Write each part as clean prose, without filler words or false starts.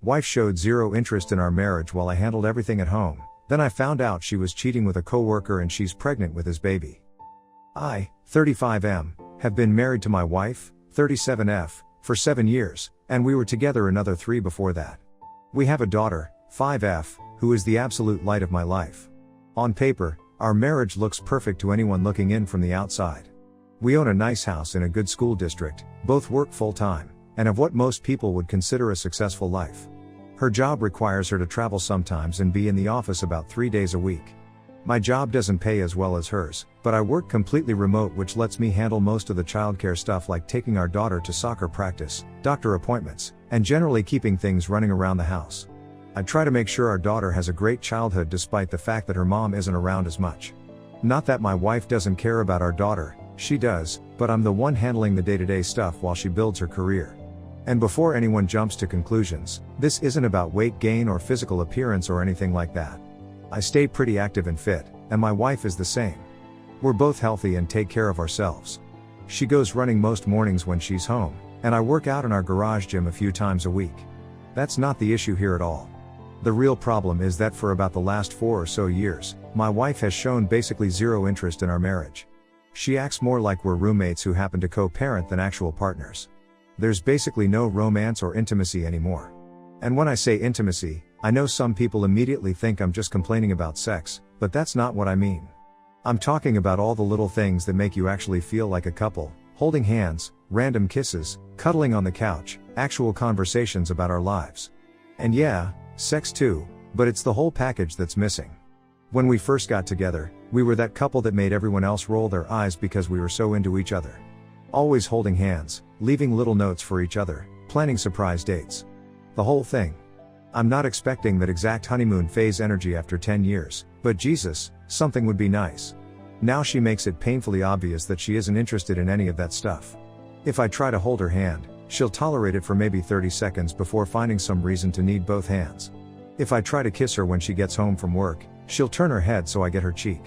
Wife showed zero interest in our marriage while I handled everything at home. Then I found out she was cheating with a coworker and she's pregnant with his baby. I, 35M, have been married to my wife, 37F, for 7 years, and we were together another 3 before that. We have a daughter, 5F, who is the absolute light of my life. On paper, our marriage looks perfect to anyone looking in from the outside. We own a nice house in a good school district, both work full-time, and have what most people would consider a successful life. Her job requires her to travel sometimes and be in the office about 3 days a week. My job doesn't pay as well as hers, but I work completely remote, which lets me handle most of the childcare stuff like taking our daughter to soccer practice, doctor appointments, and generally keeping things running around the house. I try to make sure our daughter has a great childhood despite the fact that her mom isn't around as much. Not that my wife doesn't care about our daughter, she does, but I'm the one handling the day-to-day stuff while she builds her career. And before anyone jumps to conclusions, this isn't about weight gain or physical appearance or anything like that. I stay pretty active and fit, and my wife is the same. We're both healthy and take care of ourselves. She goes running most mornings when she's home, and I work out in our garage gym a few times a week. That's not the issue here at all. The real problem is that for about the last 4 or so years, my wife has shown basically zero interest in our marriage. She acts more like we're roommates who happen to co-parent than actual partners. There's basically no romance or intimacy anymore. And when I say intimacy, I know some people immediately think I'm just complaining about sex, but that's not what I mean. I'm talking about all the little things that make you actually feel like a couple: holding hands, random kisses, cuddling on the couch, actual conversations about our lives. And yeah, sex too, but it's the whole package that's missing. When we first got together, we were that couple that made everyone else roll their eyes because we were so into each other. Always holding hands, leaving little notes for each other, planning surprise dates. The whole thing. I'm not expecting that exact honeymoon phase energy after 10 years, but Jesus, something would be nice. Now she makes it painfully obvious that she isn't interested in any of that stuff. If I try to hold her hand, she'll tolerate it for maybe 30 seconds before finding some reason to need both hands. If I try to kiss her when she gets home from work, she'll turn her head so I get her cheek.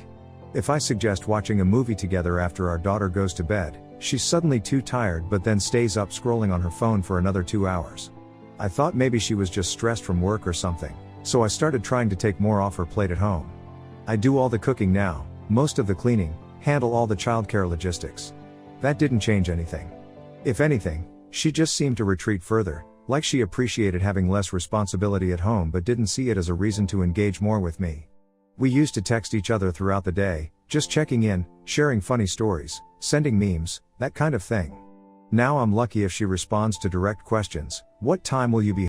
If I suggest watching a movie together after our daughter goes to bed, she's suddenly too tired but then stays up scrolling on her phone for another 2 hours. I thought maybe she was just stressed from work or something, so I started trying to take more off her plate at home. I do all the cooking now, most of the cleaning, handle all the childcare logistics. That didn't change anything. If anything, she just seemed to retreat further, like she appreciated having less responsibility at home but didn't see it as a reason to engage more with me. We used to text each other throughout the day, just checking in, sharing funny stories, sending memes, that kind of thing. Now I'm lucky if she responds to direct questions: what time will you be